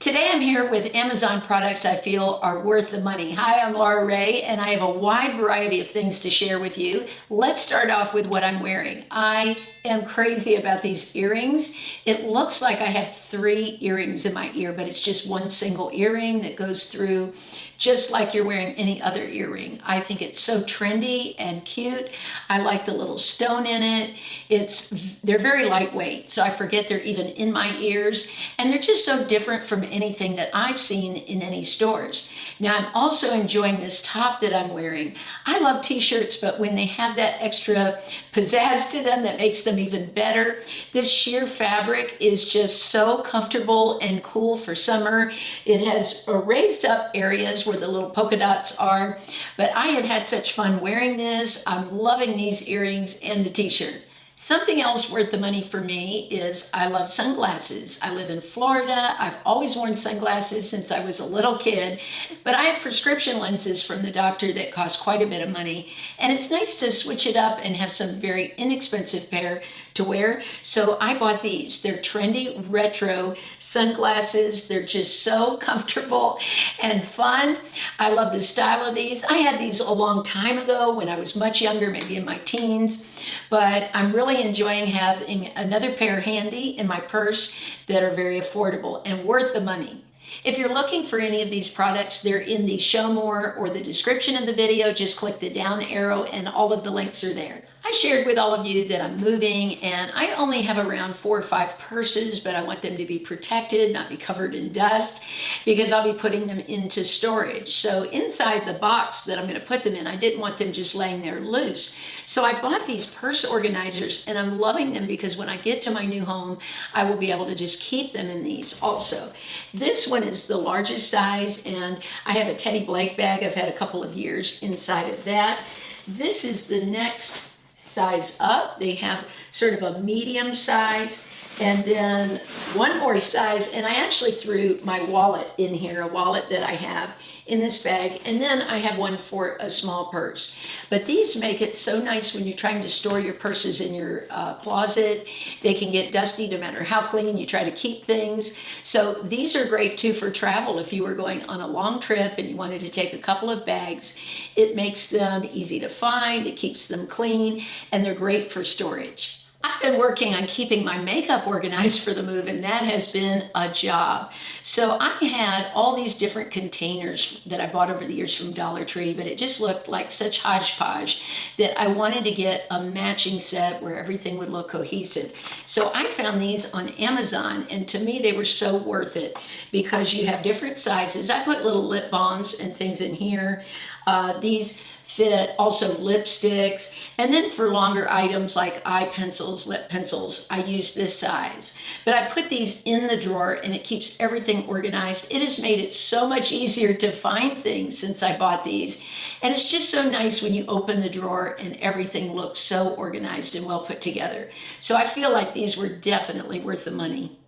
Today I'm here with Amazon products I feel are worth the money. Hi, I'm Laura Ray, and I have a wide variety of things to share with you. Let's start off with what I'm wearing. I am crazy about these earrings. It looks like I have 3 earrings in my ear, but it's just one single earring that goes through just like you're wearing any other earring. I think it's so trendy and cute. I like the little stone in it. They're very lightweight, so I forget they're even in my ears, and they're just so different from anything that I've seen in any stores. Now, I'm also enjoying this top that I'm wearing. I love t-shirts, but when they have that extra pizzazz to them that makes them even better. This sheer fabric is just so comfortable and cool for summer. It has raised up areas where the little polka dots are, but I have had such fun wearing this. I'm loving these earrings and the t-shirt. Something else worth the money for me is I love sunglasses. I live in Florida. I've always worn sunglasses since I was a little kid, but I have prescription lenses from the doctor that cost quite a bit of money, and it's nice to switch it up and have some very inexpensive pair to wear. So I bought these. They're trendy retro sunglasses. They're just so comfortable and fun. I love the style of these. I had these a long time ago when I was much younger, maybe in my teens, but I'm really enjoying having another pair handy in my purse that are very affordable and worth the money. If you're looking for any of these products, they're in the show more or the description of the video. Just click the down arrow and all of the links are there. I shared with all of you that I'm moving and I only have around 4 or 5 purses, but I want them to be protected, not be covered in dust, because I'll be putting them into storage. So inside the box that I'm going to put them in, I didn't want them just laying there loose. So I bought these purse organizers and I'm loving them because when I get to my new home, I will be able to just keep them in these also. This one is the largest size and I have a Teddy Blake bag. I've had a couple of years inside of that. This is the next size up. They have sort of a medium size and then one more size, and I actually threw my wallet in here, a wallet that I have in this bag, and then I have one for a small purse. But these make it so nice when you're trying to store your purses in your closet. They can get dusty no matter how clean you try to keep things. So these are great too for travel. If you were going on a long trip and you wanted to take a couple of bags, it makes them easy to find, it keeps them clean, and they're great for storage. I've been working on keeping my makeup organized for the move, and that has been a job. So I had all these different containers that I bought over the years from Dollar Tree, but it just looked like such hodgepodge that I wanted to get a matching set where everything would look cohesive. So I found these on Amazon, and to me they were so worth it because you have different sizes. I put little lip balms and things in here. These fit, also lipsticks, and then for longer items like eye pencils, lip pencils, I use this size. But I put these in the drawer and it keeps everything organized. It has made it so much easier to find things since I bought these. And it's just so nice when you open the drawer and everything looks so organized and well put together. So I feel like these were definitely worth the money.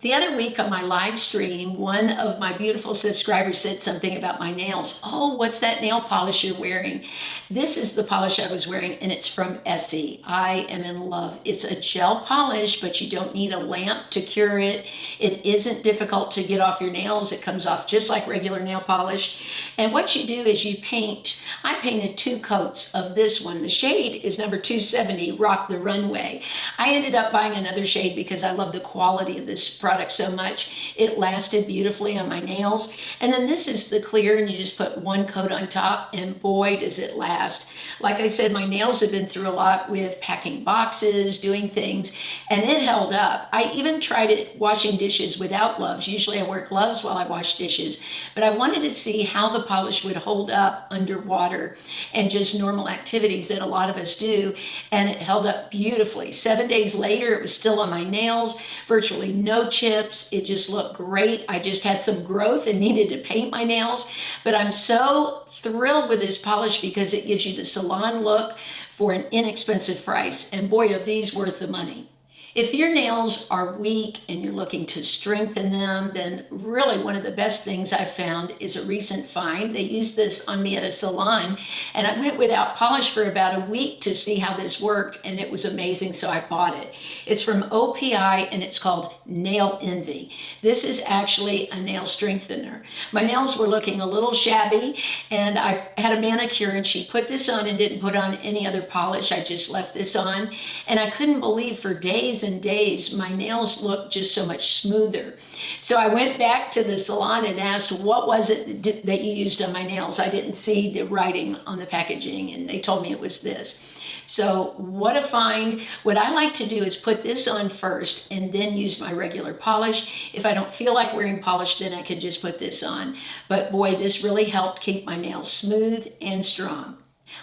The other week on my live stream, one of my beautiful subscribers said something about my nails. Oh, what's that nail polish you're wearing? This is the polish I was wearing, and it's from Essie. I am in love. It's a gel polish, but you don't need a lamp to cure it. It isn't difficult to get off your nails. It comes off just like regular nail polish. And what you do is you paint. I painted 2 coats of this one. The shade is number 270, Rock the Runway. I ended up buying another shade because I love the quality of this product so much. It lasted beautifully on my nails. And then this is the clear, and you just put 1 coat on top, and boy, does it last. Like I said, my nails have been through a lot with packing boxes, doing things, and it held up. I even tried it washing dishes without gloves. Usually I wear gloves while I wash dishes, but I wanted to see how the polish would hold up underwater and just normal activities that a lot of us do, and it held up beautifully. 7 days later, it was still on my nails, virtually no chips. It just looked great. I just had some growth and needed to paint my nails, but I'm so thrilled with this polish because it gives you the salon look for an inexpensive price, and boy, are these worth the money. If your nails are weak and you're looking to strengthen them, then really one of the best things I've found is a recent find. They used this on me at a salon, and I went without polish for about a week to see how this worked, and it was amazing, so I bought it. It's from OPI, and it's called Nail Envy. This is actually a nail strengthener. My nails were looking a little shabby, and I had a manicure, and she put this on and didn't put on any other polish. I just left this on, and I couldn't believe for days and days my nails looked just so much smoother. So I went back to the salon and asked, what was it that you used on my nails? I didn't see the writing on the packaging, and they told me it was this. So what a find. What I like to do is put this on first and then use my regular polish. If I don't feel like wearing polish, then I can just put this on. But boy, this really helped keep my nails smooth and strong.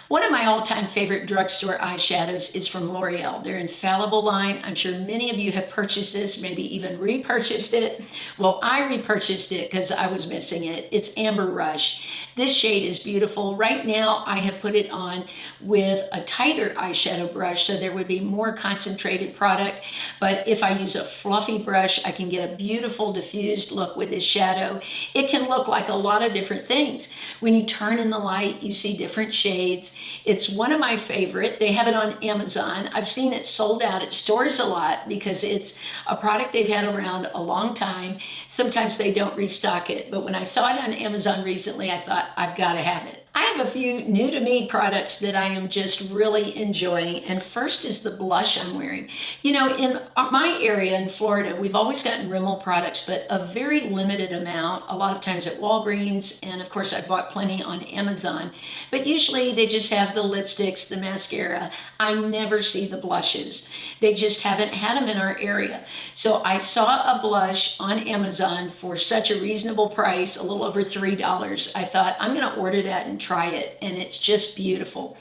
One of my all-time favorite drugstore eyeshadows is from L'Oreal. Their Infallible line. I'm sure many of you have purchased this, maybe even repurchased it. Well, I repurchased it because I was missing it. It's Amber Rush. This shade is beautiful. Right now, I have put it on with a tighter eyeshadow brush, so there would be more concentrated product. But if I use a fluffy brush, I can get a beautiful diffused look with this shadow. It can look like a lot of different things. When you turn in the light, you see different shades. It's one of my favorite. They have it on Amazon. I've seen it sold out at stores a lot because it's a product they've had around a long time. Sometimes they don't restock it, but when I saw it on Amazon recently, I thought, I've got to have it. I have a few new to me products that I am just really enjoying, and first is the blush I'm wearing. You know, in my area in Florida, we've always gotten Rimmel products, but a very limited amount, a lot of times at Walgreens, and of course I bought plenty on Amazon, but usually they just have the lipsticks, the mascara. I never see the blushes. They just haven't had them in our area. So I saw a blush on Amazon for such a reasonable price, a little over $3. I thought, I'm gonna order that and try it, and it's just beautiful.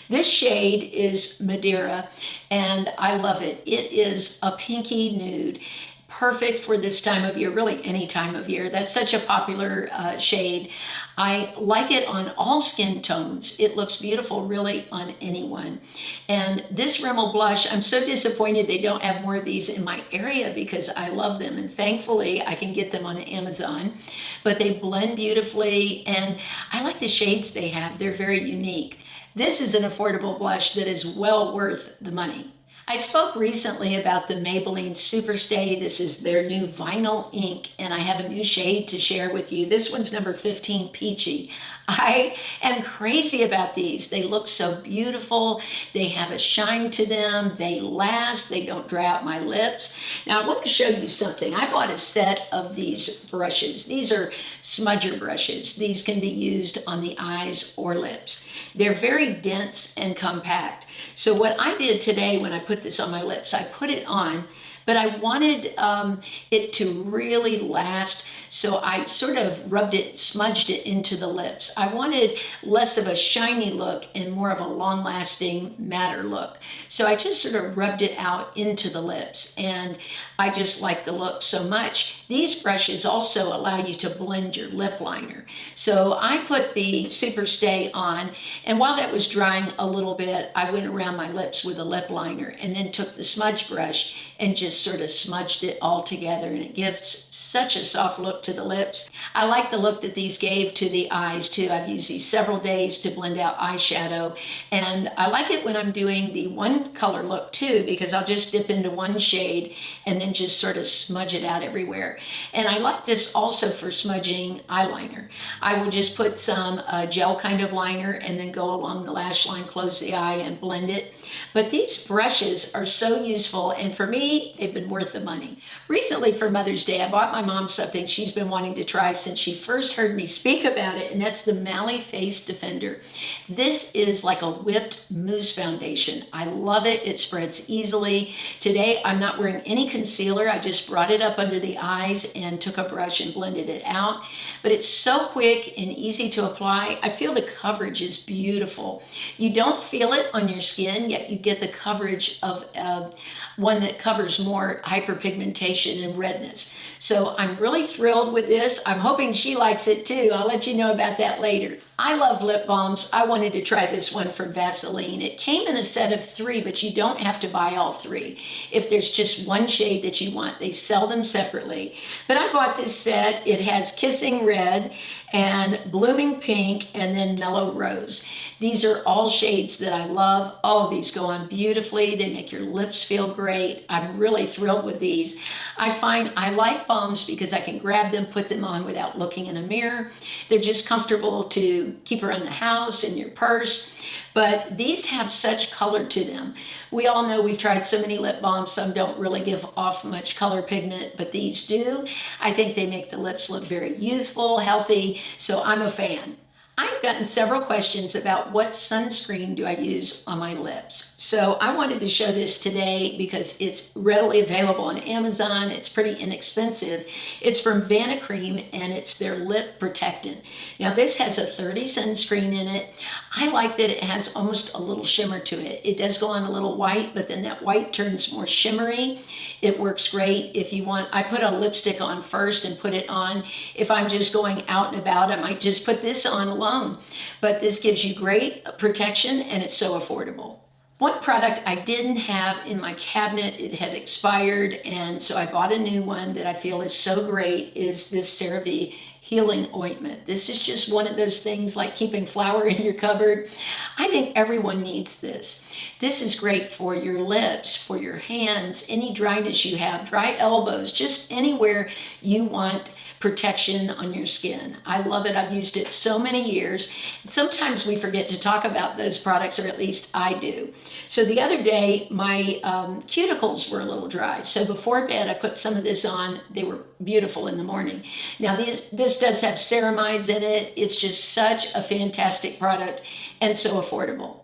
This shade is Madeira, and I love it. It is a pinky nude, perfect for this time of year, really any time of year. That's such a popular shade. I like it on all skin tones. It looks beautiful really on anyone. And this Rimmel blush, I'm so disappointed they don't have more of these in my area because I love them, and thankfully I can get them on Amazon. But they blend beautifully, and I like the shades they have. They're very unique. This is an affordable blush that is well worth the money. I spoke recently about the Maybelline Superstay. This is their new vinyl ink, and I have a new shade to share with you. This one's number 15, Peachy. I am crazy about these. They look so beautiful. They have a shine to them. They last. They don't dry out my lips. Now, I want to show you something. I bought a set of these brushes. These are smudger brushes. These can be used on the eyes or lips. They're very dense and compact. So what I did today when I put this on my lips, I put it on, but I wanted it to really last. So I sort of rubbed it, smudged it into the lips. I wanted less of a shiny look and more of a long-lasting matter look. So I just sort of rubbed it out into the lips, and I just like the look so much. These brushes also allow you to blend your lip liner. So I put the Superstay on, and while that was drying a little bit, I went around my lips with a lip liner and then took the smudge brush and just sort of smudged it all together, and it gives such a soft look to the lips. I like the look that these gave to the eyes too. I've used these several days to blend out eyeshadow, and I like it when I'm doing the one color look too, because I'll just dip into one shade and then just sort of smudge it out everywhere. And I like this also for smudging eyeliner. I will just put some gel kind of liner and then go along the lash line, close the eye, and blend it. But these brushes are so useful, and for me, they've been worth the money. Recently for Mother's Day, I bought my mom something she's been wanting to try since she first heard me speak about it, and that's the Mally Face Defender. This is like a whipped mousse foundation. I love it. It spreads easily. Today, I'm not wearing any concealer. I just brought it up under the eyes and took a brush and blended it out. But it's so quick and easy to apply. I feel the coverage is beautiful. You don't feel it on your skin, yet you get the coverage of one that covers more hyperpigmentation and redness. So I'm really thrilled with this. I'm hoping she likes it too. I'll let you know about that later. I love lip balms. I wanted to try this one from Vaseline. It came in a set of 3, but you don't have to buy all 3. If there's just one shade that you want, they sell them separately. But I bought this set. It has Kissing Red and Blooming Pink and then Mellow Rose. These are all shades that I love. Oh, these go on beautifully. They make your lips feel great. I'm really thrilled with these. I find I like balms because I can grab them, put them on without looking in a mirror. They're just comfortable to keep around the house, in your purse. But these have such color to them. We all know we've tried so many lip balms, some don't really give off much color pigment, but these do. I think they make the lips look very youthful, healthy, so I'm a fan. I've gotten several questions about what sunscreen do I use on my lips. So I wanted to show this today because it's readily available on Amazon. It's pretty inexpensive. It's from Vanicream and it's their lip protectant. Now this has a 30 sunscreen in it. I like that it has almost a little shimmer to it. It does go on a little white, but then that white turns more shimmery. It works great if you want. I put a lipstick on first and put it on. If I'm just going out and about, I might just put this on alone. But this gives you great protection and it's so affordable. One product I didn't have in my cabinet, it had expired, and so I bought a new one that I feel is so great, is this CeraVe Healing Ointment. This is just one of those things like keeping flour in your cupboard. I think everyone needs this. This is great for your lips, for your hands, any dryness you have, dry elbows, just anywhere you want protection on your skin. I love it. I've used it so many years. Sometimes we forget to talk about those products, or at least I do. So the other day, my cuticles were a little dry. So before bed, I put some of this on. They were beautiful in the morning. Now this does have ceramides in it. It's just such a fantastic product and so affordable.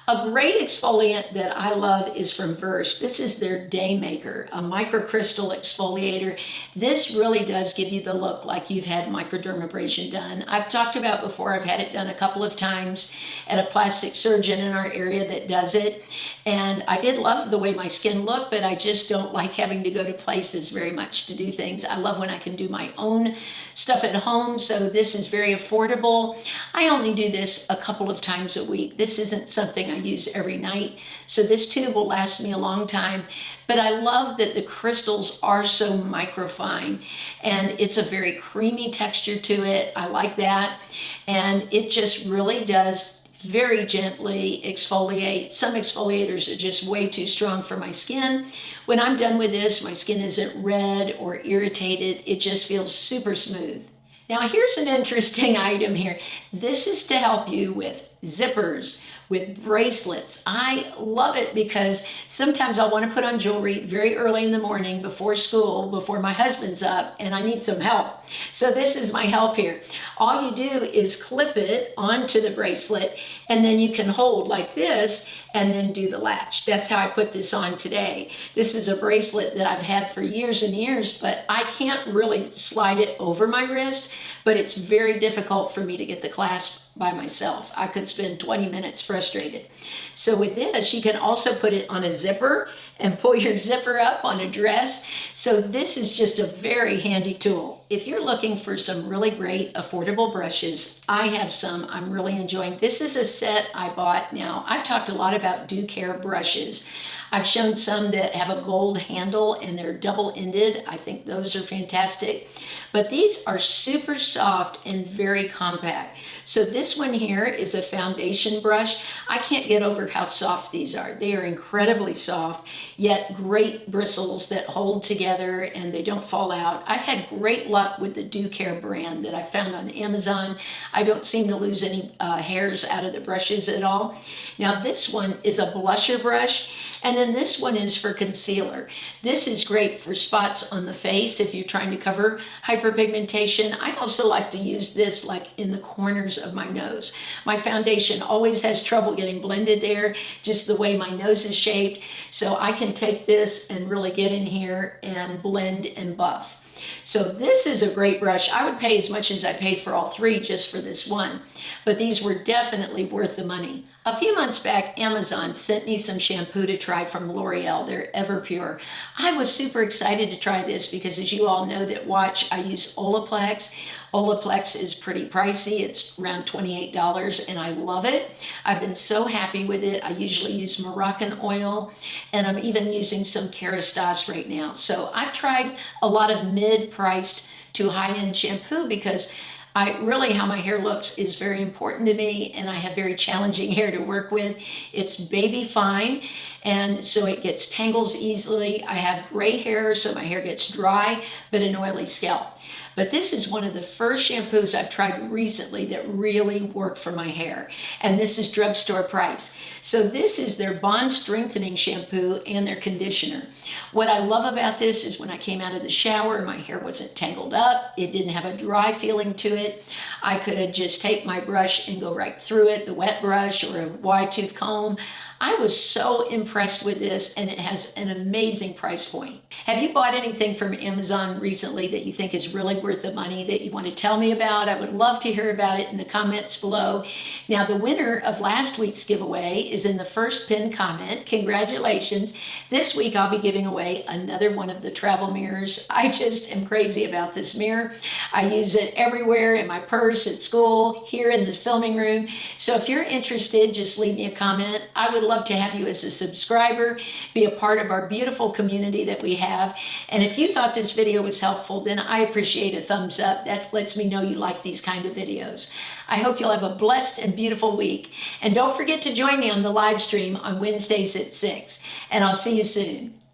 A great exfoliant that I love is from Verse. This is their Day Maker, a microcrystal exfoliator. This really does give you the look like you've had microdermabrasion done. I've talked about before, I've had it done a couple of times at a plastic surgeon in our area that does it. And I did love the way my skin looked, but I just don't like having to go to places very much to do things. I love when I can do my own stuff at home, so this is very affordable. I only do this a couple of times a week. This isn't something I use every night, so this tube will last me a long time. But I love that the crystals are so microfine, and it's a very creamy texture to it. I like that, and it just really does very gently exfoliate. Some exfoliators are just way too strong for my skin. When I'm done with this, my skin isn't red or irritated. It just feels super smooth. Now here's an interesting item here. This is to help you with zippers, with bracelets. I love it because sometimes I'll want to put on jewelry very early in the morning before school, before my husband's up, and I need some help. So this is my help here. All you do is clip it onto the bracelet, and then you can hold like this and then do the latch. That's how I put this on today. This is a bracelet that I've had for years and years, but I can't really slide it over my wrist, but it's very difficult for me to get the clasp by myself. I could spend 20 minutes frustrated. So with this, you can also put it on a zipper and pull your zipper up on a dress. So this is just a very handy tool. If you're looking for some really great affordable brushes, I have some I'm really enjoying. This is a set I bought. Now, I've talked a lot about DuCare brushes. I've shown some that have a gold handle and they're double-ended. I think those are fantastic. But these are super soft and very compact. So this one here is a foundation brush. I can't get over how soft these are. They are incredibly soft, yet great bristles that hold together and they don't fall out. I've had great luck with the DuCare brand that I found on Amazon. I don't seem to lose any hairs out of the brushes at all. Now this one is a blusher brush, and then this one is for concealer. This is great for spots on the face if you're trying to cover hyperpigmentation. I also like to use this like in the corners of my nose. My foundation always has trouble getting blended there, just the way my nose is shaped. So I can take this and really get in here and blend and buff. So this is a great brush. I would pay as much as I paid for all three just for this one, but these were definitely worth the money. A few months back, Amazon sent me some shampoo to try from L'Oreal. They're Everpure. I was super excited to try this because, as you all know that watch, I use Olaplex. Olaplex is pretty pricey. It's around $28 and I love it. I've been so happy with it. I usually use Moroccan oil and I'm even using some Kerastase right now. So I've tried a lot of mid-priced to high-end shampoo because how my hair looks is very important to me, and I have very challenging hair to work with. It's baby fine, and so it gets tangles easily. I have gray hair, so my hair gets dry, but an oily scalp. But this is one of the first shampoos I've tried recently that really work for my hair. And this is drugstore price. So this is their bond strengthening shampoo and their conditioner. What I love about this is when I came out of the shower, my hair wasn't tangled up. It didn't have a dry feeling to it. I could just take my brush and go right through it, the wet brush or a wide tooth comb. I was so impressed with this, and it has an amazing price point. Have you bought anything from Amazon recently that you think is really worth the money that you want to tell me about? I would love to hear about it in the comments below. Now, the winner of last week's giveaway is in the first pinned comment. Congratulations. This week, I'll be giving away another one of the travel mirrors. I just am crazy about this mirror. I use it everywhere, in my purse, at school, here in this filming room. So if you're interested, just leave me a comment. I would love to have you as a subscriber, be a part of our beautiful community that we have. And if you thought this video was helpful, then I appreciate a thumbs up. That lets me know you like these kind of videos. I hope you'll have a blessed and beautiful week. And don't forget to join me on the live stream on Wednesdays at 6. And I'll see you soon.